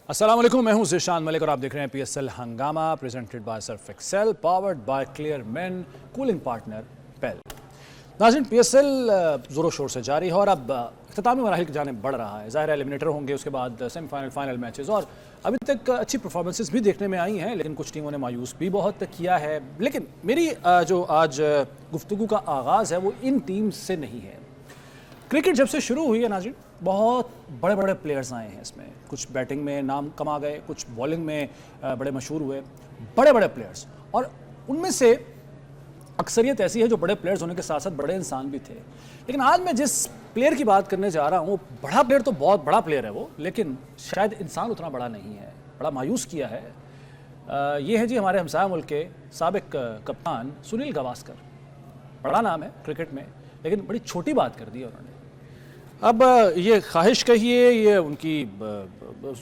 अस्सलाम वालेकुम, मैं हूं ज़ीशान मलिक और आप देख रहे हैं PSL हंगामा presented by Surf Excel powered by Clear Men cooling partner Pel. नाज़रीन, PSL ज़ोरों शोर से जारी है और अब इख्तितामी मराहिल की जानिब बढ़ रहा है। ज़ाहिर है एलिमिनेटर होंगे, उसके बाद सेमीफाइनल फाइनल मैचेस और अभी तक अच्छी परफॉर्मेंसेस भी देखने में आई हैं, लेकिन कुछ टीमों ने मायूस भी बहुत किया है। लेकिन मेरी जो आज गुफ्तगू का आगाज़ है वो इन टीम्स से नहीं है। क्रिकेट जब से शुरू हुई है नाज़रीन, बहुत बड़े बड़े प्लेयर्स आए हैं इसमें। कुछ बैटिंग में नाम कमा गए, कुछ बॉलिंग में बड़े मशहूर हुए, बड़े बड़े प्लेयर्स। और उनमें से अक्सरियत ऐसी है जो बड़े प्लेयर्स होने के साथ साथ बड़े इंसान भी थे। लेकिन आज मैं जिस प्लेयर की बात करने जा रहा हूँ, बड़ा प्लेयर तो बहुत बड़ा प्लेयर है वो, लेकिन शायद इंसान उतना बड़ा नहीं है। बड़ा मायूस किया है। ये है जी हमारे हमसाया मुल्क के साबिक कप्तान सुनील गावस्कर। बड़ा नाम है क्रिकेट में, लेकिन बड़ी छोटी बात कर दी है उन्होंने। अब ये ख्वाहिश कहिए, ये उनकी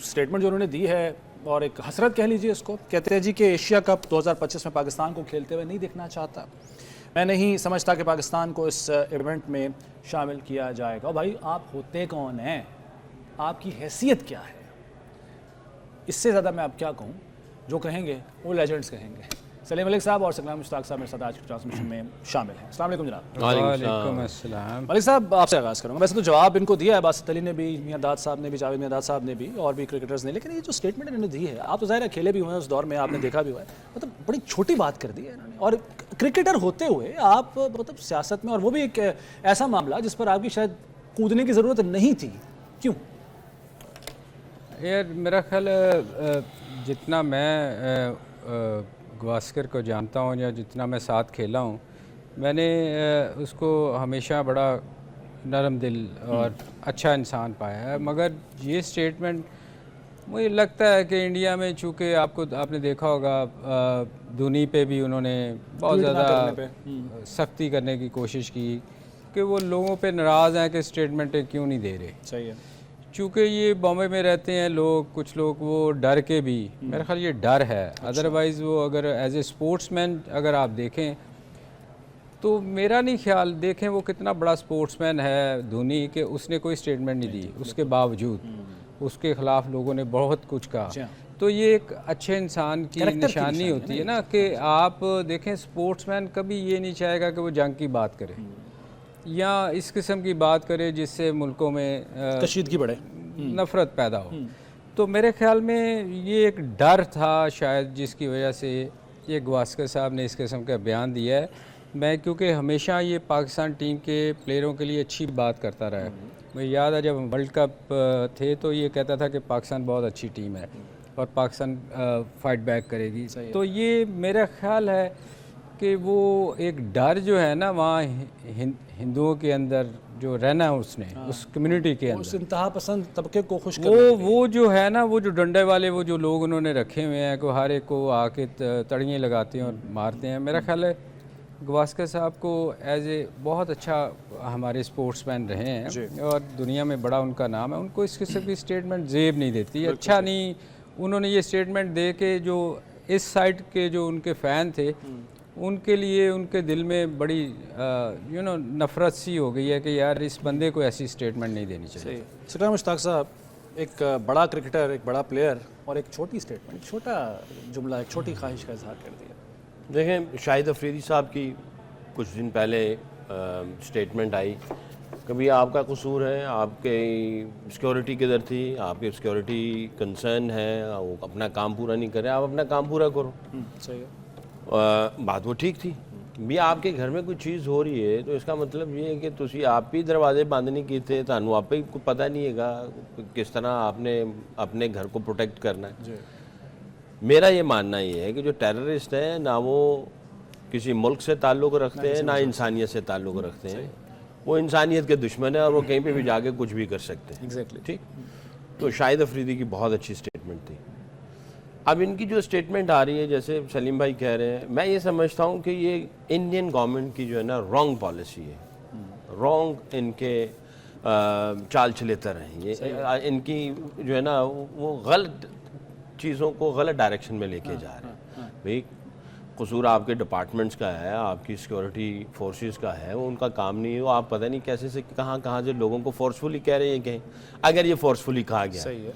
स्टेटमेंट जो उन्होंने दी है और एक हसरत कह लीजिए इसको। कहते हैं जी कि एशिया कप 2025 में पाकिस्तान को खेलते हुए नहीं देखना चाहता। मैं नहीं समझता कि पाकिस्तान को इस इवेंट में शामिल किया जाएगा। भाई, आप होते कौन हैं? आपकी हैसियत क्या है? इससे ज़्यादा मैं अब क्या कहूँ? जो कहेंगे वो लेजेंड्स कहेंगे। सलीम मलिक साहब और सलाम मुश्ताक साहब मेरे साथ आज की ट्रांसमिशन में शामिल हैं। अस्सलाम वालेकुम जनाब। वालेकुम अस्सलाम। मलिक साहब, आपसे आगाज़ करूँगा। वैसे तो जवाब इनको दिया है बासित अली ने भी, मियां दाद साहब ने भी, जावेद मियां दाद साहब ने भी और भी क्रिकेटर्स ने, लेकिन ये जो स्टेटमेंट इन्होंने दी है, आप तो ज़ाहिर है खेले भी हुए हैं उस दौर में, आपने देखा भी हुआ है, मतलब बड़ी छोटी बात कर दी है इन्होंने। और क्रिकेटर होते हुए आप मतलब सियासत में, और वो भी एक ऐसा मामला जिस पर आपकी शायद कूदने की ज़रूरत नहीं थी, क्यों? यार मेरा ख्याल जितना मैं गावस्कर को जानता हूँ या जितना मैं साथ खेला हूँ, मैंने उसको हमेशा बड़ा नरम दिल और अच्छा इंसान पाया है। मगर ये स्टेटमेंट मुझे लगता है कि इंडिया में, चूँकि आपने देखा होगा धोनी पे भी उन्होंने बहुत ज़्यादा सख्ती करने की कोशिश की कि वो लोगों पे नाराज़ हैं कि स्टेटमेंटें क्यों नहीं दे रहे। सही है। चूँकि ये बॉम्बे में रहते हैं लोग, कुछ लोग वो डर के भी, मेरा ख्याल ये डर है। अदरवाइज़ वो अगर एज ए स्पोर्ट्समैन अगर आप देखें तो मेरा नहीं ख्याल, देखें वो कितना बड़ा स्पोर्ट्समैन है धोनी, कि उसने कोई स्टेटमेंट नहीं दी। उसके बावजूद उसके ख़िलाफ़ लोगों ने बहुत कुछ कहा। तो ये एक अच्छे इंसान की निशानी होती है ना, कि आप देखें स्पोर्ट्समैन कभी ये नहीं चाहेगा कि वो जंग की बात करे या इस किस्म की बात करे जिससे मुल्कों में कशीदगी बढ़े, नफ़रत पैदा हो। तो मेरे ख्याल में ये एक डर था शायद, जिसकी वजह से ये गावस्कर साहब ने इस किस्म का बयान दिया है। मैं क्योंकि हमेशा ये पाकिस्तान टीम के प्लेयरों के लिए अच्छी बात करता रहा है। मुझे याद है जब वर्ल्ड कप थे तो ये कहता था कि पाकिस्तान बहुत अच्छी टीम है और पाकिस्तान फाइट बैक करेगी। तो ये मेरा ख्याल है कि वो एक डर जो है ना वहाँ हिंदुओं के अंदर जो रहना है उसने, उस कम्युनिटी के अंदर, उस इंतहा पसंद तबके को खुश वो जो है ना, वो जो डंडे वाले वो जो लोग उन्होंने रखे हुए हैं कि हर एक को आके तड़ियाँ लगाते हैं और मारते हैं। मेरा ख्याल है गावस्कर साहब को एज ए बहुत अच्छा हमारे स्पोर्ट्समैन रहे हैं और दुनिया में बड़ा उनका नाम है। उनको इस किस्म की स्टेटमेंट जेब नहीं देती, अच्छा नहीं। उन्होंने ये स्टेटमेंट दे के जो इस साइड के जो उनके फ़ैन थे उनके लिए उनके दिल में बड़ी नफ़रत सी हो गई है कि यार इस बंदे को ऐसी स्टेटमेंट नहीं देनी चाहिए। सलाम मुश्ताक साहब, एक बड़ा क्रिकेटर, एक बड़ा प्लेयर और एक छोटी स्टेटमेंट, छोटा जुमला, एक छोटी ख्वाहिश का इजहार कर दिया। देखें, शाहिद अफरीदी साहब की कुछ दिन पहले स्टेटमेंट आई। कभी आपका कसूर है, आपके सिक्योरिटी किधर थी, आपके सिक्योरिटी कंसर्न है, वो अपना काम पूरा नहीं करे, आप अपना काम पूरा करो। सही है। बात वो ठीक थी। भी आपके घर में कोई चीज़ हो रही है तो इसका मतलब ये है कि तुसी आप ही दरवाजे बंद नहीं किए थे, थानू आप ही को पता नहीं है किस तरह आपने अपने घर को प्रोटेक्ट करना है। मेरा ये मानना ये है कि जो टेररिस्ट हैं ना वो किसी मुल्क से ताल्लुक़ रखते हैं ना इंसानियत से ताल्लुक़ रखते हैं। वो इंसानियत के दुश्मन है और वो कहीं पे भी जाके कुछ भी कर सकते हैं। एग्जैक्टली। ठीक। तो शाहिद अफरीदी की बहुत अच्छी स्टेटमेंट थी। अब इनकी जो स्टेटमेंट आ रही है, जैसे सलीम भाई कह रहे हैं, मैं ये समझता हूँ कि ये इंडियन गवर्नमेंट की जो है ना रॉन्ग पॉलिसी है, रॉन्ग इनके चाल चलेतर हैं ये। इनकी जो है ना वो गलत चीज़ों को गलत डायरेक्शन में लेके जा रहे हैं। भाई कसूर आपके डिपार्टमेंट्स का है, आपकी सिक्योरिटी फोर्सेस का है, वो उनका काम नहीं है। वो आप पता नहीं कैसे से कहाँ से लोगों को फोर्सफुली कह रहे हैं कहीं, अगर ये फोर्सफुली कहा गया। सही है।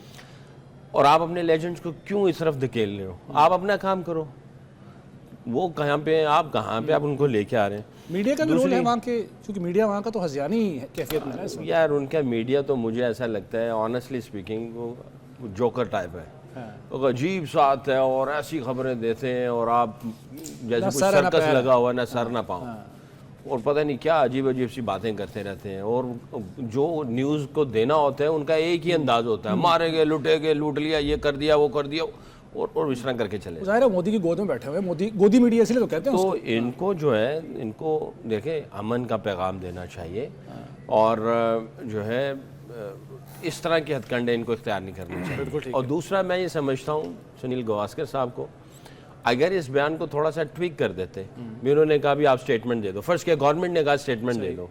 और आप अपने लेजेंड्स को क्यों इस तरफ धकेल रहे हो? आप अपना काम करो, वो कहाँ पे हैं, आप कहाँ पे, आप उनको लेके आ रहे हैं। मीडिया का भी रोल है वहाँ के, क्योंकि मीडिया वहाँ का तो हज़ियानी कैफियत में है इस वक्त। यार उनका मीडिया तो मुझे ऐसा लगता है ऑनेस्टली स्पीकिंग वो जोकर टाइप है। तो अजीब साथ है और ऐसी खबरें देते हैं और आप जैसे कुछ सर्कस लगा हुआ ना सर ना पाओ, और पता नहीं क्या अजीब अजीब सी बातें करते रहते हैं। और जो न्यूज़ को देना होता है उनका एक ही अंदाज होता है, मारे गए, लुटे गए, लूट लिया, ये कर दिया, वो कर दिया, और इस तरह करके चले। ज़ाहिर है मोदी की गोद में बैठे हुए, मोदी गोदी मीडिया इसलिए तो कहते हैं तो इनको जो है, इनको देखे अमन का पैगाम देना चाहिए और जो है इस तरह के हथकंडे इनको इख्तियार नहीं करने चाहिए। और दूसरा मैं ये समझता हूँ सुनील गावस्कर साहब को, अगर इस बयान को थोड़ा सा ट्वीक कर देते, उन्होंने कहा भी आप स्टेटमेंट दे दो, फर्स्ट के गवर्नमेंट ने कहा स्टेटमेंट दे दो,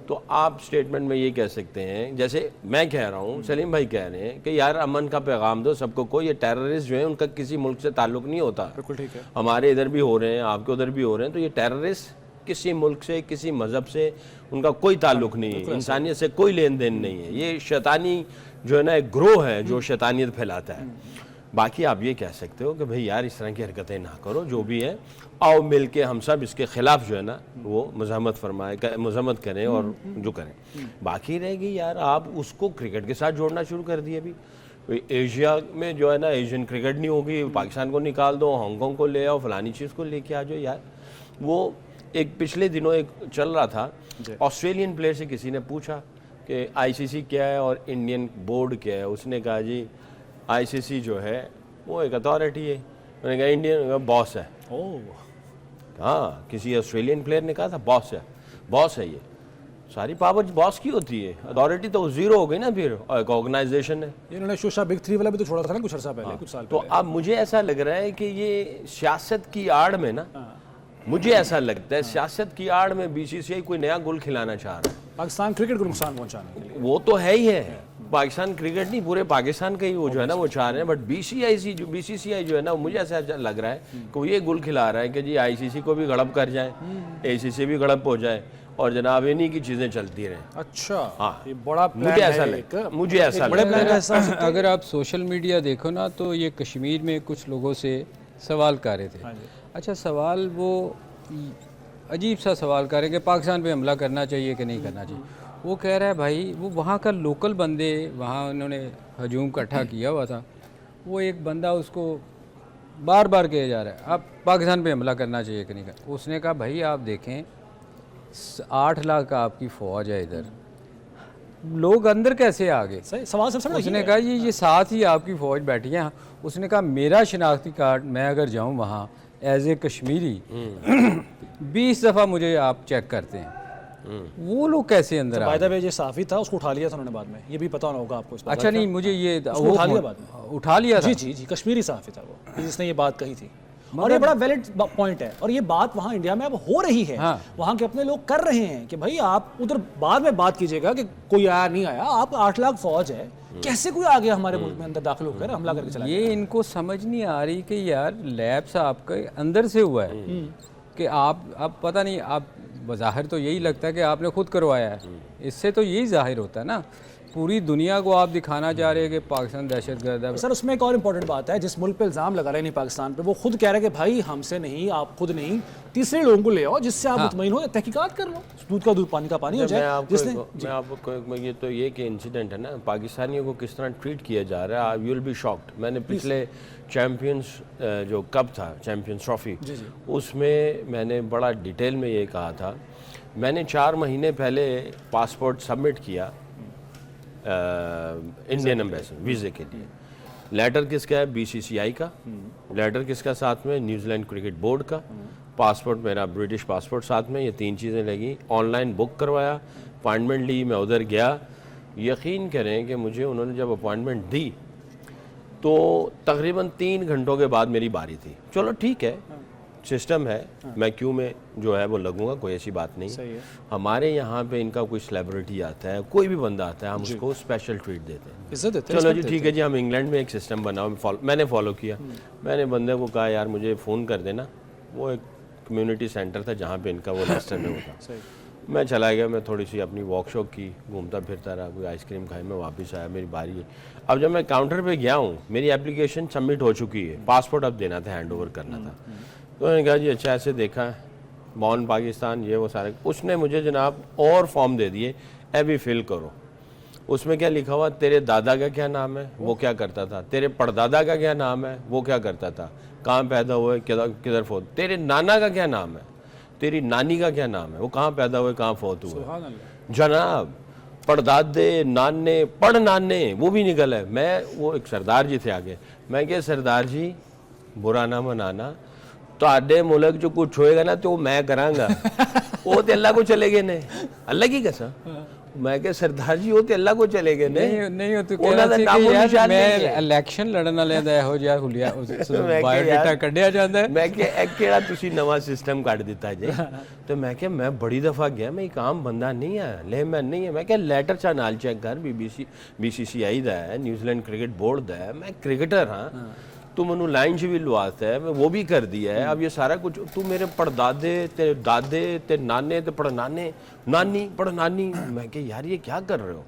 तो आप स्टेटमेंट में ये कह सकते हैं, जैसे मैं कह रहा हूँ, सलीम भाई कह रहे हैं कि यार अमन का पैगाम दो सबको, कोई ये टेररिस्ट जो है उनका किसी मुल्क से ताल्लुक नहीं होता। बिल्कुल ठीक है, हमारे इधर भी हो रहे हैं, आपके उधर भी हो रहे हैं, तो ये टेररिस्ट किसी मुल्क से, किसी मज़हब से उनका कोई ताल्लुक नहीं है, इंसानियत से कोई लेन देन नहीं है। ये शैतानी जो है ना एक ग्रोह है जो शैतानियत फैलाता है। बाकी आप ये कह सकते हो कि भाई यार इस तरह की हरकतें ना करो, जो भी है आओ मिल के हम सब इसके खिलाफ जो है ना वो मजम्मत करें और जो करें। बाकी रहेगी यार, आप उसको क्रिकेट के साथ जोड़ना शुरू कर दिए। अभी एशिया में जो है ना एशियन क्रिकेट नहीं होगी, पाकिस्तान को निकाल दो, हांगकॉन्ग को ले आओ, फलानी चीज़ को लेके आ जाओ यार। वो एक पिछले दिनों एक चल रहा था, ऑस्ट्रेलियन प्लेयर से किसी ने पूछा कि आईसीसी क्या है और इंडियन बोर्ड क्या है। उसने कहा जी आईसीसी जो है वो एक अथॉरिटी है, मैंने कहा इंडियन बॉस है। हाँ, किसी ऑस्ट्रेलियन प्लेयर ने कहा था बॉस है ये, सारी पावर बॉस की होती है, अथॉरिटी तो जीरो हो गई ना, फिर एक ऑर्गेनाइजेशन है। इन्होंने शोशा बिग 3 वाला भी तो छोड़ा था ना कुछ अर्सा पहले, कुछ साल तो पहले। अब मुझे ऐसा लग रहा है कि ये सियासत की आड़ में ना, मुझे ऐसा लगता है सियासत की आड़ में बीसीसीआई कोई नया गुल खिलाना चाह रहा है पाकिस्तान क्रिकेट को नुकसान पहुंचाने के लिए। वो तो है ही है, पाकिस्तान क्रिकेट नहीं पूरे पाकिस्तान का ही वो जो है ना वो चाह रहे हैं। बट बीसीसीआई जो है ना, मुझे ऐसा लग रहा है कि वो ये गुल खिला रहा है कि जी आईसीसी को भी गड़ब कर जाए, एसीसी भी गड़ब हो जाए और जनाब इन्हीं की चीजें चलती रहें। अच्छा, हाँ, ये बड़ा मुझे ऐसा लगता है। अगर आप सोशल मीडिया देखो ना, तो ये कश्मीर में कुछ लोगों से सवाल कर रहे थे। अच्छा, सवाल वो अजीब सा सवाल कर रहे हैं कि पाकिस्तान पे हमला करना चाहिए कि नहीं करना चाहिए। वो कह रहा है भाई वो वहाँ का लोकल बंदे, वहाँ उन्होंने हजूम इकट्ठा किया हुआ था, वो एक बंदा उसको बार बार कहे जा रहा है आप पाकिस्तान पे हमला करना चाहिए कि नहीं करना। उसने कहा भाई आप देखें 8 लाख का आपकी फ़ौज है इधर, लोग अंदर कैसे आ गए? सही सवाल सबसे बड़ा उसने कहा ये साथ ही आपकी फ़ौज बैठी है। उसने कहा मेरा शनाख्ती कार्ड, मैं अगर जाऊँ वहाँ एज ए कश्मीरी 20 दफ़ा मुझे आप चेक करते हैं, वो लोग कैसे अंदर आ गए? ये साफी था, उसको उठा लिया था उन्होंने बाद में, ये भी पता होगा आपको। अच्छा नहीं, मुझे ये उठा लिया बाद में, उठा लिया था। जी कश्मीरी साफी था वो जिसने ये बात कही थी। और ये बड़ा वैलिड पॉइंट है, और ये बात वहाँ इंडिया में अब हो रही है। हाँ। वहाँ के अपने लोग कर रहे हैं कि भाई आप उधर बाद में बात कीजिएगा कि कोई आया नहीं आया, आप 8 लाख फौज है, कैसे कोई आ गया हमारे मुल्क में अंदर दाखिल होकर हमला करके चला गया। ये इनको समझ नहीं आ रही कि यार लैब्स आपके अंदर से हुआ है कि आप पता नहीं, आप बज़ाहिर तो यही लगता है कि आपने खुद करवाया है, इससे तो यही जाहिर होता है ना, पूरी दुनिया को आप दिखाना चाह रहे हैं कि पाकिस्तान दहशतगर्द है। सर उसमें एक और इम्पोर्टेंट बात है, जिस मुल्क पे इल्ज़ाम लगा रहे हैं नहीं पाकिस्तान पे, वो खुद कह रहे हैं कि भाई हमसे नहीं, आप खुद नहीं, तीसरे लोगों को ले आओ जिससे आप मुतमईन हो, तहकीकात कर लो, दूध का दूध पानी का पानी हो जाए। मैं आपको ये तो ये कि इंसिडेंट है ना, पाकिस्तानियों को किस तरह ट्रीट किया जा रहा है, यू विल बी शॉक्ड। मैंने पिछले चैम्पियंस जो कप था, चैम्पियंस ट्रॉफी, उसमें मैंने बड़ा डिटेल में ये कहा था, मैंने 4 महीने पहले पासपोर्ट सबमिट किया इंडियन एम्बेसी वीज़े के लिए। लेटर किसका है? बीसीसीआई का। लेटर किसका साथ में? न्यूजीलैंड क्रिकेट बोर्ड का। पासपोर्ट मेरा ब्रिटिश पासपोर्ट साथ में, ये 3 चीज़ें लगी। ऑनलाइन बुक करवाया, अपॉइंटमेंट ली, मैं उधर गया। यकीन करें कि मुझे उन्होंने जब अपॉइंटमेंट दी तो तकरीबन 3 घंटों के बाद मेरी बारी थी। चलो ठीक है, सिस्टम है, मैं क्यों में जो है वो लगूंगा, कोई ऐसी बात नहीं है। हमारे यहाँ पे इनका कोई सेलिब्रिटी आता है, कोई भी बंदा आता है, हम उसको स्पेशल ट्रीट देते हैं, इज्जत देते हैं। चलो जी ठीक है जी, हम इंग्लैंड में एक सिस्टम बनाओ, मैंने फॉलो किया। मैंने बंदे को कहा यार मुझे फ़ोन कर देना, वो एक कम्युनिटी सेंटर था जहाँ पे इनका वो लेस्टर में होता। मैं चला गया, मैं थोड़ी सी अपनी वॉक शॉक की, घूमता फिरता रहा, कोई आइसक्रीम खाई, मैं वापस आया, मेरी बारी है। अब जब मैं काउंटर पे गया हूँ, मेरी एप्लीकेशन सबमिट हो चुकी है, पासपोर्ट अब देना था, हैंड ओवर करना था। तो मैंने कहा जी अच्छा, ऐसे देखा बॉर्न पाकिस्तान, ये वो सारे, उसने मुझे जनाब और फॉर्म दे दिए, अभी फिल करो। उसमें क्या लिखा हुआ, तेरे दादा का क्या नाम है, वो क्या करता था, तेरे परदादा का क्या नाम है, वो क्या करता था, कहाँ पैदा हुए, किधर फोत, तेरे नाना का क्या नाम है, तेरी नानी का क्या नाम है, वो कहाँ पैदा हुए, कहाँ फोत हुए। जनाब पड़दादे, नाने, पड़ नाने, वो भी निकल है। मैं, वो एक सरदार जी थे आगे, मैं क्या सरदार जी बुरा ना मनाना, ਤੁਹਾਡੇ मुल्क जो कुछ होएगा ना तो मैं करांगा, वो तो अल्लाह को चले गए ने, अल्लाह की कसम। मैं क्या सरदार जी वो तो अल्लाह को चले गए ने, नहीं हो तो ਉਹਨਾਂ ਦਾ ਨਾਮੋ ਨਿਸ਼ਾਨ ਨਹੀਂ मैं ਹੈ। इलेक्शन लड़न वाले ਦਾ ਇਹੋ ਜਿਹਾ ਹੁਲੀਆ ਬਾਇਓਡਾਟਾ ਕੱਢਿਆ ਜਾਂਦਾ ਹੈ। मैं क्या एक केड़ा तुसी नवा सिस्टम काट दिता जी। तो मैं क्या, मैं बड़ी दफा गया, मैं एक आम बंदा नहीं है, लेमैन नहीं है, मैं क्या लेटर चा नाल चेक कर, BCCI दा है, न्यूजीलैंड क्रिकेट बोर्ड दा है, मैं क्रिकेटर हाँ, तू मैनू लाइन च भी लवाता है, मैं वो भी कर दिया है। अब ये सारा कुछ तू मेरे पड़दादे, तेरे दादे, तेरे नाने, ते पड़नाने, नानी पड़नानी, मैं क्या यार ये क्या कर रहे हो।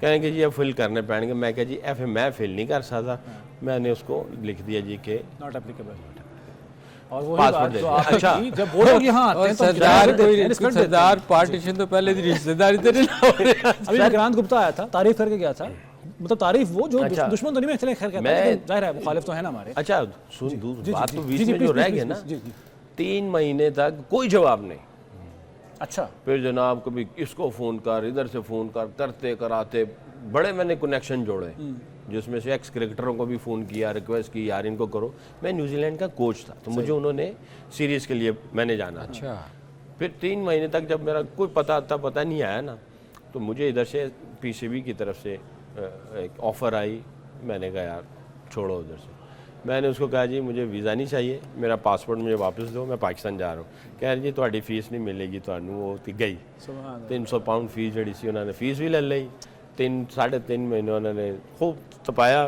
कहें कि जी अब फिल करने पैणगे। मैं क्या जी एफ मैं फिल नहीं कर सकता। मैंने उसको लिख दिया जी के नॉट एप्लीकेबल। और वो पासपोर्ट दे जो दिया। आपने अच्छा। की, जब वो लोग यहाँ आते और हैं तो सरदार देते हैं, कोई respect देते हैं। सरदार पार्टीशन तो पहले की रिश्तेदारी तेरे ना हो रहे हैं। अभी विक्रांत गुप्ता आया था, तारीफ करके गया था, मतलब तारीफ वो जो अच्छा। दुश्मन तो नहीं, मैं चले खैर कहता मैं- हूं, लेकिन जाहिर है मुखालिफ तो है ना हमारे। अच्छा सुन दूर जी, बात जी, तो जी, बीच जी, में please, जो रह please, गया ना, जी, जी। 3 महीने तक कोई जवाब नहीं। अच्छा, फिर जनाब कभी इसको फ़ोन कर, इधर से फ़ोन कर, करते कराते बड़े मैंने कनेक्शन जोड़े, जिसमें से एक्स क्रिकेटरों को भी फ़ोन किया, रिक्वेस्ट की यार इनको करो। मैं न्यूजीलैंड का कोच था, तो मुझे उन्होंने सीरीज़ के लिए मैंने जाना था। अच्छा। फिर 3 महीने तक जब मेरा कोई पता नहीं आया ना, तो मुझे इधर से PCB की तरफ से एक ऑफ़र आई। मैंने कहा यार छोड़ो उधर से। मैंने उसको कहा जी मुझे वीज़ा नहीं चाहिए, मेरा पासपोर्ट मुझे वापस दो, मैं पाकिस्तान जा रहा हूँ। कह रहे जी ਤੁਹਾਡੀ फीस नहीं मिलेगी ਤੁਹਾਨੂੰ, वो तो गई। 300 पाउंड फीस जी सी उन्होंने फीस भी ले ली। 3-3.5 महीने उन्होंने खूब तपाया,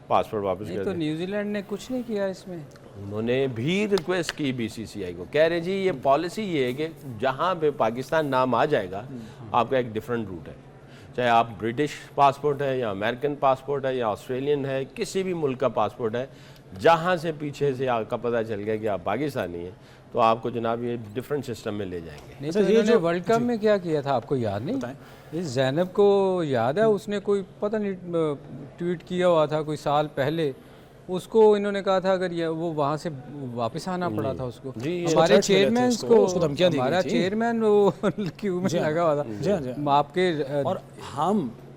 पासपोर्ट वापस नहीं कर तो दिया। न्यूजीलैंड ने कुछ नहीं किया इसमें। उन्होंने भी रिक्वेस्ट की BCCI को, कह रहे जी ये पॉलिसी ये है कि जहाँ पे पाकिस्तान नाम आ जाएगा आपका एक डिफरेंट रूट है, चाहे आप ब्रिटिश पासपोर्ट है या अमेरिकन पासपोर्ट है या ऑस्ट्रेलियन है, किसी भी मुल्क का पासपोर्ट है, जहाँ से पीछे से आपका पता चल गया कि आप पाकिस्तानी हैं तो आपको जनाब ये डिफरेंट सिस्टम में ले जाएंगे। नहीं तो इन्होंने वर्ल्ड कप में क्या किया था आपको याद नहीं? इस जैनब को याद है, उसने कोई पता नहीं ट्वीट किया हुआ था कोई साल पहले, उसको इन्होंने कहा था अगर ये वो वहाँ से वापस आना पड़ा था उसको। हमारे चेयरमैन को उसको धमकियां दी गई हमारा थी। चेयरमैन वो क्यू में लगा हुआ जी हाँ, जी था आपके। और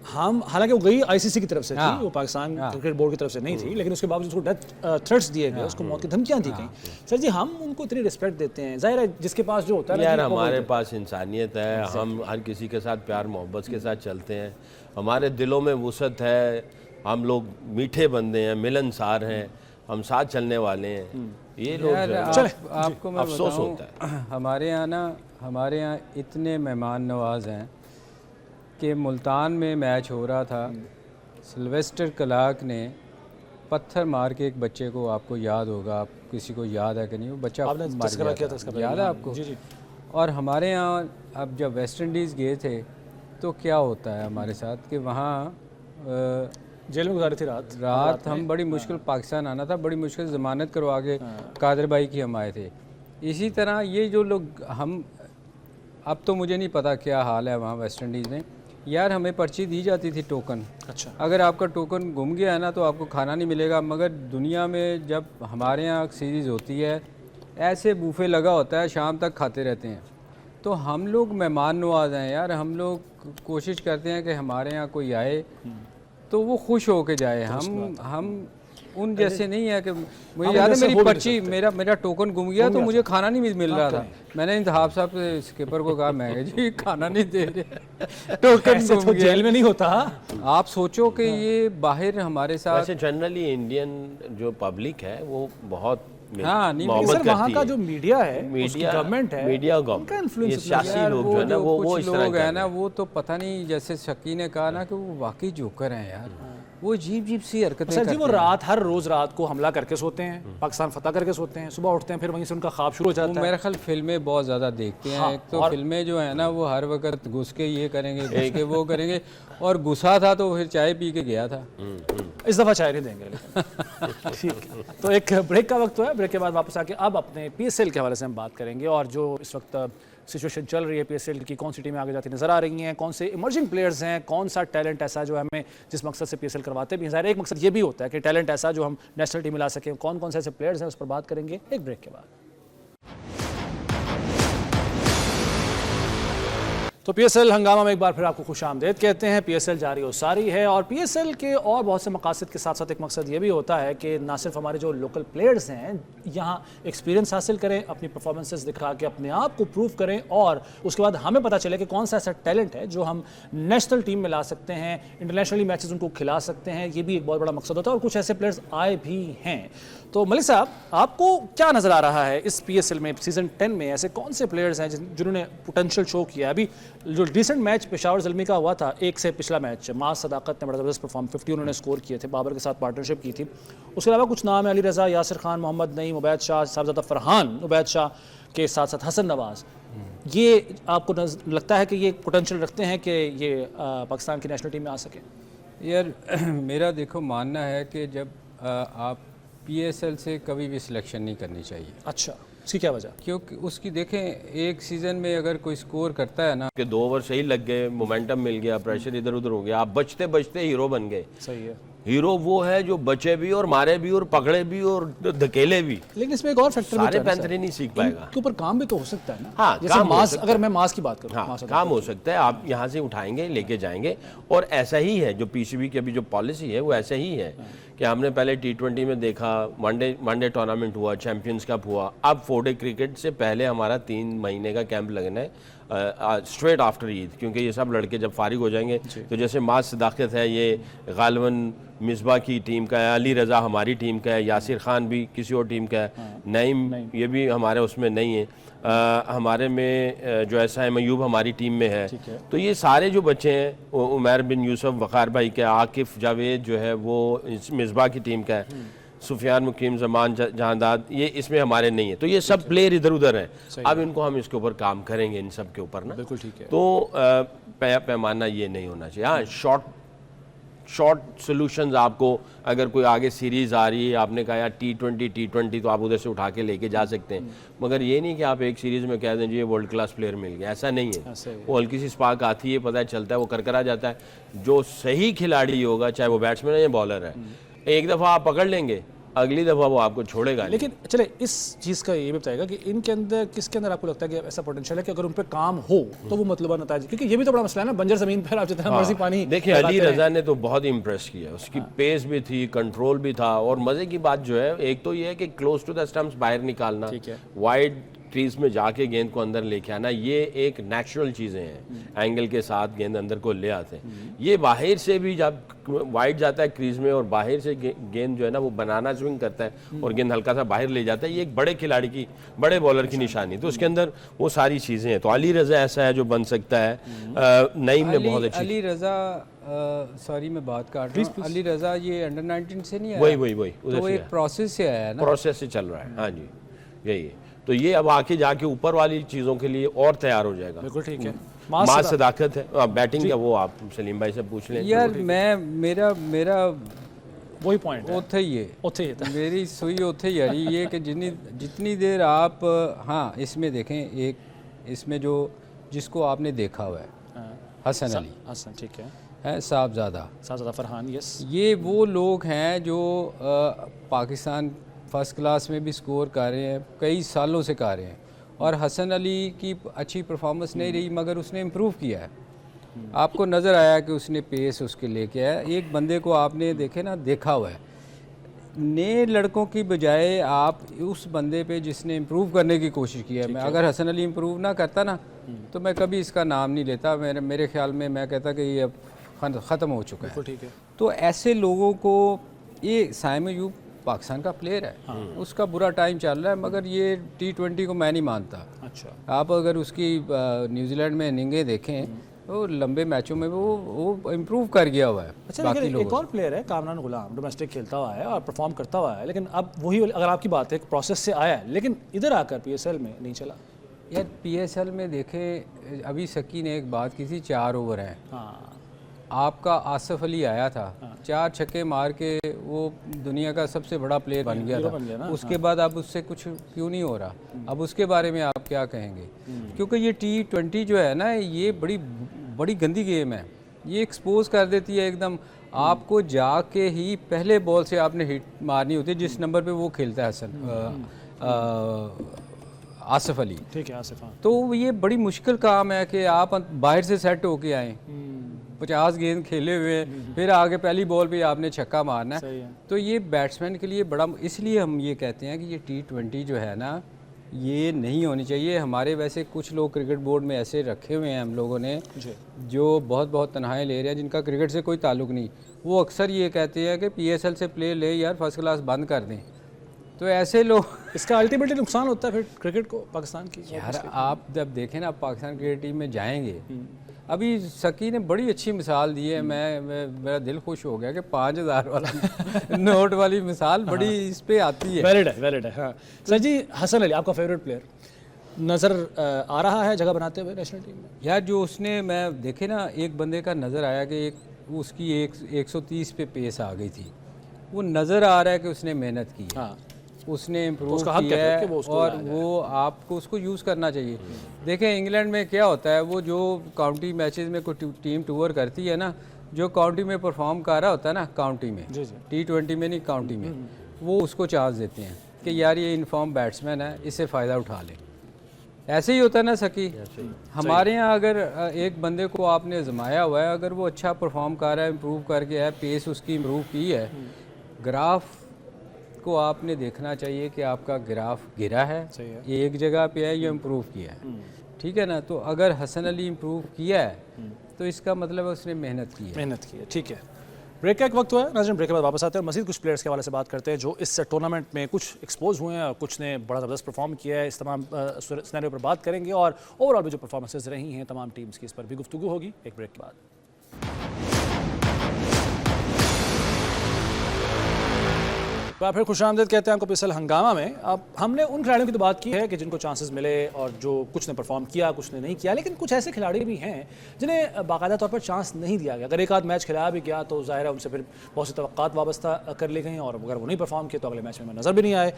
हम हालांकि वो गई ICC की तरफ से थी, वो पाकिस्तान क्रिकेट बोर्ड की तरफ से नहीं थी, लेकिन उसके बावजूद उसको डेथ थ्रेट्स दिए गए, उसको मौत की धमकियां दी गई। सर जी हम उनको इतनी रिस्पेक्ट देते हैं, जाहिर है जिसके पास जो होता है यार हमारे पास इंसानियत है, हम हर किसी के साथ प्यार मोहब्बत के साथ चलते हैं, हमारे दिलों में वुसअत है, हम लोग मीठे बंदे हैं, मिलनसार हैं, हम साथ चलने वाले हैं। ये लोग यार जो है ना, आपको मैं अफसोस बताऊं, होता है। हमारे यहाँ इतने मेहमान नवाज हैं कि मुल्तान में मैच हो रहा था, सिल्वेस्टर क्लार्क ने पत्थर मार के एक बच्चे को, आपको याद होगा, आप किसी को याद है कि नहीं, वो बच्चा आपने मर तस्करा किया था गया इसका था, याद है आपको? जी जी। और हमारे यहाँ अब जब वेस्ट इंडीज़ गए थे तो क्या होता है हमारे साथ कि वहाँ जेल में गुजारी थी रात हम बड़ी मुश्किल पाकिस्तान आना था, बड़ी मुश्किल ज़मानत करवा के कादर भाई की हम आए थे। इसी तरह ये जो लोग हम, अब तो मुझे नहीं पता क्या हाल है वहाँ वेस्ट इंडीज़ में, यार हमें पर्ची दी जाती थी टोकन। अच्छा, अगर आपका टोकन गुम गया है ना तो आपको खाना नहीं मिलेगा, मगर दुनिया में जब हमारे यहाँ सीरीज़ होती है ऐसे बूफे लगा होता है, शाम तक खाते रहते हैं। तो हम लोग मेहमान नवाज हैं यार, हम लोग कोशिश करते हैं कि हमारे यहाँ कोई आए तो वो खुश होके जाए। हम उन जैसे नहीं है कि मुझे याद है मेरी पर्ची, मेरा टोकन गुम गया तो मुझे खाना नहीं मिल रहा था। मैंने इंतहाब साहब से स्किपर को कहा, मैं जी खाना नहीं दे रहे, टोकन गुम गया। जेल में नहीं होता। आप सोचो कि ये बाहर हमारे साथ, वैसे जनरली इंडियन जो पब्लिक है वो बहुत नहीं, मोहब्बत सर वहाँ करती का है। जो मीडिया है, मीडिया गवर्नमेंट है, मीडिया उनका गवर्नमेंट, ये इन्फ्लुएंस सियासी यार लोग जो है ना वो कुछ इस तरह लोग के हैं ना, वो तो पता नहीं, जैसे शक्की ने कहा ना कि वो वाकई जोकर हैं यार। वो अजीब अजीब सी हरकतें सर जी वो करते हैं। हर रोज रात को हमला करके सोते हैं, पाकिस्तान फतह करके सोते हैं, सुबह उठते हैं फिर वहीं से उनका ख्वाब शुरू हो वो जाता है। मेरा ख्याल फिल्में बहुत ज़्यादा देखते हैं। हाँ, एक तो और- फिल्में जो है ना वो हर वक्त घुस के ये करेंगे, घुस के वो करेंगे, और गुस्सा था तो फिर चाय पी के गया था। इस दफ़ा चाय नहीं देंगे लेकिन। ठीक है, तो एक ब्रेक का वक्त हुआ है, ब्रेक के बाद वापस आके अब अपने PSL के हवाले से हम बात करेंगे और जो इस वक्त सिचुएशन चल रही है PSL की, कौन सी टीमें आगे जाती नजर आ रही हैं, कौन से इमर्जिंग प्लेयर्स हैं, कौन सा टैलेंट ऐसा जो हमें जिस मकसद से PSL करवाते भी हैं। ज़ाहिर है एक मकसद ये भी होता है कि टैलेंट ऐसा जो हम नेशनल टीम में ला सकें, कौन कौन से ऐसे प्लेयर्स हैं उस पर बात करेंगे एक ब्रेक के बाद। तो PSL हंगामा में एक बार फिर आपको खुश आमदेद कहते हैं। PSL जारी और सारी है और PSL के और बहुत से मकासद के साथ साथ एक मकसद ये भी होता है कि ना सिर्फ हमारे जो लोकल प्लेयर्स हैं यहाँ एक्सपीरियंस हासिल करें, अपनी परफॉर्मेंसेस दिखा के अपने आप को प्रूव करें और उसके बाद हमें पता चले कि कौन सा ऐसा टैलेंट है जो हम नेशनल टीम में ला सकते हैं, इंटरनेशनली मैचेस उनको खिला सकते हैं। ये भी एक बहुत बड़ा मकसद होता है और कुछ ऐसे प्लेयर्स आए भी हैं। तो मलिक साहब, आपको क्या नज़र आ रहा है इस PSL में सीज़न 10 में ऐसे कौन से प्लेयर्स हैं जिन्होंने पोटेंशियल शो किया है? अभी जो रिसेंट मैच पेशावर ज़ल्मी का हुआ था, एक से पिछला मैच मास सदाकत ने बड़ा ज़बरदस्त परफॉर्म 50 उन्होंने स्कोर किए थे, बाबर के साथ पार्टनरशिप की थी। उसके अलावा कुछ नाम है अली रज़ा, यासिर खान, मोहम्मद नईम, उबैद शाह, साहबजादा फरहान, उबैद शाह के साथ साथ हसन नवाज़। ये आपको लगता है कि ये पोटेंशियल रखते हैं कि ये पाकिस्तान की नेशनल टीम में आ सके? यार मेरा देखो मानना है कि जब आप PSL से कभी भी सिलेक्शन नहीं करनी चाहिए। अच्छा, इसकी क्या वजह? क्योंकि उसकी देखें, एक सीज़न में अगर कोई स्कोर करता है ना, कि 2 ओवर सही लग गए, मोमेंटम मिल गया, प्रेशर इधर उधर हो गया, आप बचते बचते हीरो बन गए। सही है, हीरो वो है जो बचे भी और मारे भी और पकड़े भी और धकेले भी। लेकिन इसमें एक और फैक्टर भी सारे होता है ना पैंतरे नहीं सीख पाएगा। के ऊपर काम भी तो हो सकता है ना। हाँ, जैसे काम हो मास, सकता अगर मैं मास की बात करूं, हाँ, मास काम हो सकता है, आप यहाँ से उठाएंगे लेके जाएंगे। और ऐसा ही है जो PCB की अभी जो पॉलिसी है वो ऐसा ही है कि हमने पहले T20 में देखा, वनडे टूर्नामेंट हुआ, चैंपियंस कप हुआ, अब 4 डे क्रिकेट से पहले हमारा 3 महीने का कैंप लगना है स्ट्रेट आफ्टर ईद, क्योंकि ये सब लड़के जब फारिग हो जाएंगे तो जैसे मास सदाकत है ये गालवन मिसबा की टीम का है, अली रज़ा हमारी टीम का है, यासिर खान भी किसी और टीम का है, नईम ये भी हमारे उसमें नहीं है, हमारे में जो ऐसा है मयूब हमारी टीम में है। तो ये सारे जो बच्चे हैं, उमर बिन यूसुफ, वक़ार भाई का, आकिफ जावेद जो है वो मिसबा की टीम का है, सुफियान मुकीम, जमान जहांदाद, ये इसमें हमारे नहीं है। तो ये सब प्लेयर इधर उधर हैं। अब इनको हम इसके ऊपर काम करेंगे, इन सब के ऊपर ना। बिल्कुल ठीक है। तो पैमाना ये नहीं होना चाहिए। हाँ, शॉर्ट सॉल्यूशंस आपको, अगर कोई आगे सीरीज़ आ रही है, आपने कहा यार T20 तो आप उधर से उठा के लेके जा सकते हैं, मगर ये नहीं कि आप एक सीरीज़ में कह दें जी ये वर्ल्ड क्लास प्लेयर मिल गया, ऐसा नहीं है। वो हल्की सी स्पार्क आती है, पता चलता है, वो करकरा जाता है। जो सही खिलाड़ी होगा, चाहे वो बैट्समैन है या बॉलर है, एक दफ़ा आप पकड़ लेंगे, अगली दफ़ा वो आपको छोड़ेगा नहीं। लेकिन चले इस चीज़ का ये भी बताएगा कि इनके अंदर, किसके अंदर आपको लगता है कि ऐसा पोटेंशियल है कि अगर उन पर काम हो तो वो मतलूबा नतीजे, क्योंकि ये भी तो बड़ा मसला है ना, बंजर ज़मीन पर आप जितना मर्जी पानी। देखिए, अली रज़ा ने तो बहुत इम्प्रेस किया, उसकी पेस भी थी, कंट्रोल भी था, और मज़े की बात जो है, एक तो ये है कि क्लोज टू द स्टंप्स बाहर निकालना, वाइड क्रीज में जाके गेंद को अंदर लेके आना, ये एक नेचुरल चीज़ें हैं। एंगल के साथ गेंद अंदर को ले आते हैं। ये बाहर से भी जब वाइड जाता है क्रीज में और बाहर से गेंद जो है ना वो बनाना स्विंग करता है और गेंद हल्का सा बाहर ले जाता है, ये एक बड़े खिलाड़ी की, बड़े बॉलर की निशानी। तो उसके अंदर वो सारी चीज़ें हैं। तो अली रज़ा ऐसा है जो बन सकता है। नईम ने बहुत अच्छी, अली रज़ा, सॉरी मैं बात काट रहा हूँ, अली रज़ा ये अंडर 19 से नहीं आया, वही तो एक प्रोसेस से आया है ना, प्रोसेस से चल रहा है। हाँ जी, यही है। तो ये अब आके जाके ऊपर वाली चीज़ों के लिए और तैयार हो जाएगा। बिल्कुल ठीक है। मास सदाकत है। बैटिंग का वो आप सलीम भाई से पूछ लें। यार मेरा वही पॉइंट है, उत्थे ही है, उत्थे ही था। मेरी सुई उत्थे ही है ये कि जितनी देर आप, हाँ इसमें देखें, एक इसमें जो जिसको आपने देखा हुआ है हसन अली, हसन ठीक है, साहबजादा फरहान, यस, ये वो लोग हैं जो पाकिस्तान फर्स्ट क्लास में भी स्कोर कर रहे हैं, कई सालों से कर रहे हैं, और हसन अली की अच्छी परफॉर्मेंस नहीं रही मगर उसने इम्प्रूव किया है। आपको नज़र आया कि उसने पेस उसके लेके आया। एक बंदे को आपने देखे ना, देखा हुआ है, नए लड़कों की बजाय आप उस बंदे पे जिसने इम्प्रूव करने की कोशिश की है। मैं अगर हसन अली इम्प्रूव ना करता ना तो मैं कभी इसका नाम नहीं लेता। मेरे ख्याल में मैं कहता कि ये अब ख़त्म हो चुका है। ठीक है। तो ऐसे लोगों को, ये साइम अयूब पाकिस्तान का प्लेयर है, उसका बुरा टाइम चल रहा है, मगर ये T20 को मैं नहीं मानता। अच्छा, आप अगर उसकी न्यूजीलैंड में इनिंगें देखें वो लंबे मैचों में वो इम्प्रूव कर गया हुआ है। अच्छा, बाकी लेकिन एक लोगों और प्लेयर है कामरान गुलाम, डोमेस्टिक खेलता हुआ है और परफॉर्म करता हुआ है, लेकिन अब वही अगर आपकी बात है प्रोसेस से आया है, लेकिन इधर आकर पीएसएल में नहीं चला। से। यार पीएसएल में देखें, अभी सकी ने एक बात की थी, 4 ओवर हैं। हाँ, आपका आसिफ अली आया था, 4 छक्के मार के वो दुनिया का सबसे बड़ा प्लेयर बन गया बन गया था। ना। उसके बाद अब उससे कुछ क्यों नहीं हो रहा? अब उसके बारे में आप क्या कहेंगे? क्योंकि ये T20 जो है ना, ये बड़ी बड़ी गंदी गेम है। ये एक्सपोज कर देती है एकदम। आपको जाके ही पहले बॉल से आपने हिट मारनी होती है, जिस नंबर पे वो खेलता है आसिफ अली। ठीक है आसिफ, हाँ। तो ये बड़ी मुश्किल काम है कि आप बाहर से सेट होके आए, 50 गेंद खेले हुए हैं, फिर आगे पहली बॉल पे आपने छक्का मारना सही है। है। तो ये बैट्समैन के लिए बड़ा, इसलिए हम ये कहते हैं कि ये T20 जो है ना, ये नहीं होनी चाहिए। हमारे वैसे कुछ लोग क्रिकेट बोर्ड में ऐसे रखे हुए हैं हम लोगों ने, जी। जो बहुत तनहाई ले रहे हैं, जिनका क्रिकेट से कोई ताल्लुक नहीं। वो अक्सर ये कहते हैं कि PSL से प्ले ले यार, फर्स्ट क्लास बंद कर दें। तो ऐसे लोग इसका अल्टीमेटली नुकसान होता है फिर क्रिकेट को, पाकिस्तान की। यार आप जब देखें ना, पाकिस्तान क्रिकेट टीम में जाएंगे, अभी सकी ने बड़ी अच्छी मिसाल दी है। मेरा दिल खुश हो गया कि 5000 वाला नोट वाली मिसाल बड़ी इस पे आती है। वैलिड है, हाँ। सर जी, हसन अली आपका फेवरेट प्लेयर नज़र आ रहा है जगह बनाते हुए नेशनल टीम में? यार जो उसने, मैं देखे ना, एक बंदे का नज़र आया कि उसकी 130 पे पेस आ गई थी। वो नज़र आ रहा है कि उसने मेहनत की है, हाँ। उसने इम्प्रूव उसका हक किया है है, कि वो उसको और लाया वो आपको उसको यूज़ करना चाहिए। देखें इंग्लैंड में क्या होता है, वो जो काउंटी मैचेस में कोई टीम टूर करती है ना, जो काउंटी में परफॉर्म कर रहा होता है ना, काउंटी में, जी जी। T20 में नहीं, काउंटी में, वो उसको चांस देते हैं कि यार ये इनफॉर्म बैट्समैन है, इससे फ़ायदा उठा ले। ऐसे ही होता है ना सकी। हमारे यहाँ अगर एक बंदे को आपने आजमाया हुआ है, अगर वो अच्छा परफॉर्म कर रहा है, इम्प्रूव करके है, पेस उसकी इम्प्रूव की है, ग्राफ को आपने देखना चाहिए कि आपका ग्राफ गिरा है, सही है। ये एक जगह पे है, ये इम्प्रूव किया है, ठीक है ना। तो अगर हसन अली इम्प्रूव किया है तो इसका मतलब है उसने मेहनत की है। ठीक है। ब्रेक का एक वक्त हुआ है नाज़रीन, ब्रेक के बाद वापस आते हैं और मज़ीद कुछ प्लेयर्स के हवाले से बात करते हैं जो इस टूर्नामेंट में कुछ एक्सपोज हुए हैं और कुछ ने बड़ा ज़बरदस्त परफॉर्म किया है। इस तमाम सिनेरियो पर बात करेंगे और ओवरऑल भी जो परफॉर्मेंसेज रही हैं तमाम टीम्स की, इस पर भी गुफ्तगू होगी एक ब्रेक के बाद। तो आप फिर खुशामदीद कहते हैं आपको पीएसएल हंगामा में। अब हमने उन खिलाड़ियों की तो बात की है कि जिनको चांसेस मिले और जो कुछ ने परफॉर्म किया, कुछ ने नहीं किया, लेकिन कुछ ऐसे खिलाड़ी भी हैं जिन्हें बाकायदा तौर पर चांस नहीं दिया गया। अगर एक आध मैच खिलाया भी गया तो जाहिर है उनसे फिर बहुत सी तवक्कात वाबस्ता कर ली गई, और अगर वो नहीं परफॉर्म किए तो अगले मैच में नज़र भी नहीं आए।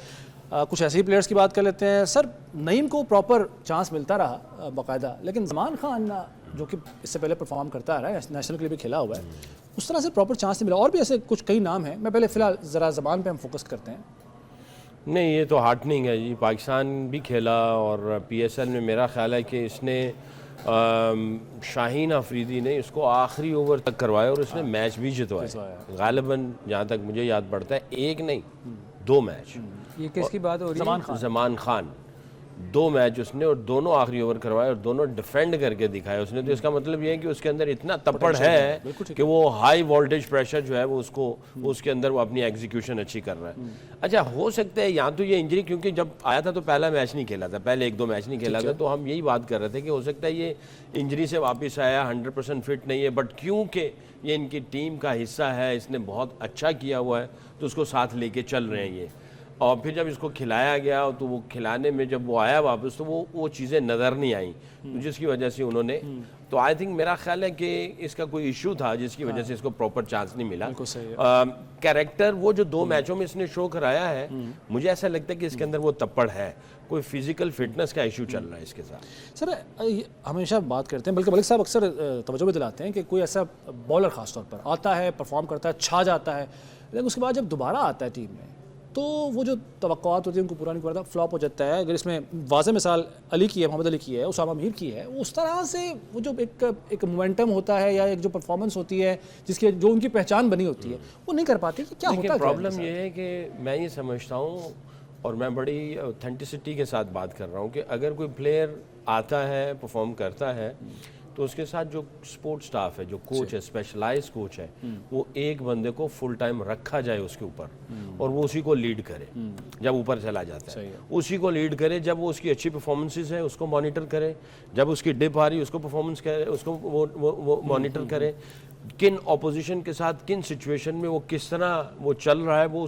कुछ ऐसे ही प्लेयर्स की बात कर लेते हैं। सर, नईम को प्रॉपर चांस मिलता रहा बाकायदा, लेकिन जमान खान जो कि इससे पहले परफॉर्म करता रहा है, नेशनल के लिए भी खेला हुआ है, उस तरह से प्रॉपर चांस नहीं मिला। और भी ऐसे कुछ कई नाम हैं। मैं पहले फ़िलहाल ज़रा ज़बान पे हम फोकस करते हैं। नहीं, ये तो हार्टनिंग है जी। पाकिस्तान भी खेला और PSL में मेरा ख्याल है कि इसने शाहीन अफरीदी ने इसको आखिरी ओवर तक करवाया और उसने मैच भी जितवाया। गालिबन जहाँ तक मुझे याद पड़ता है, एक नहीं 2 मैच। ये किसकी बात हो रही है? जमान खान 2 मैच उसने, और दोनों आखिरी ओवर करवाए और दोनों डिफेंड करके दिखाया उसने। तो इसका मतलब ये है कि उसके अंदर इतना तप्पड़ है कि वो हाई वोल्टेज प्रेशर जो है वो उसके अंदर वो अपनी एग्जीक्यूशन अच्छी कर रहा है। अच्छा, हो सकता है या तो ये इंजरी, क्योंकि जब आया था तो पहला मैच नहीं खेला था, पहले 1-2 मैच नहीं खेला था, तो हम यही बात कर रहे थे कि हो सकता है ये इंजरी से वापस आया, 100% फिट नहीं है, बट क्योंकि ये इनकी टीम का हिस्सा है, इसने बहुत अच्छा किया हुआ है, तो उसको साथ लेके चल रहे हैं ये। और फिर जब इसको खिलाया गया तो वो खिलाने में जब वो आया वापस तो वो चीज़ें नज़र नहीं आई, तो जिसकी वजह से उन्होंने, तो आई थिंक मेरा ख्याल है कि इसका कोई इशू था जिसकी वजह से इसको प्रॉपर चांस नहीं मिला। कैरेक्टर वो जो 2 मैचों में इसने शो कराया है, मुझे ऐसा लगता है कि इसके अंदर वो तप्पड़ है, कोई फिजिकल फिटनेस का इशू चल रहा है इसके साथ। सर, हमेशा बात करते हैं, बल्कि मलिक साहब अक्सर तवज्जो भी दिलाते हैं कि कोई ऐसा बॉलर खास तौर पर आता है, परफॉर्म करता है, छा जाता है, लेकिन उसके बाद जब दोबारा आता है टीम में तो वो जो तवक्कुआत होती है उनको पूरा नहीं करता, फ्लॉप हो जाता है। अगर इसमें वाज़े मिसाल अली की है, मोहम्मद अली की है, उसामा मीर की है, उस तरह से वो जो एक मोमेंटम होता है या एक जो परफॉर्मेंस होती है जिसकी जो उनकी पहचान बनी होती है, वो नहीं कर पाती। कि क्या होता है? प्रॉब्लम ये है कि मैं ये समझता हूँ, और मैं बड़ी ऑथेंटिसिटी के साथ बात कर रहा हूँ, कि अगर कोई प्लेयर आता है, परफॉर्म करता है, तो उसके साथ जो सपोर्ट स्टाफ है, जो कोच है, स्पेशलाइज कोच है, वो एक बंदे को फुल टाइम रखा जाए उसके ऊपर और वो उसी को लीड करे जब ऊपर चला जाता है, उसी को लीड करे। जब वो उसकी अच्छी परफॉर्मेंसेज है उसको मॉनिटर करे, जब उसकी डिप आ रही है उसको परफॉर्मेंस करे, उसको वो मॉनिटर करे, किन ऑपोजिशन के साथ किन सिचुएशन में वो किस तरह वो चल रहा है वो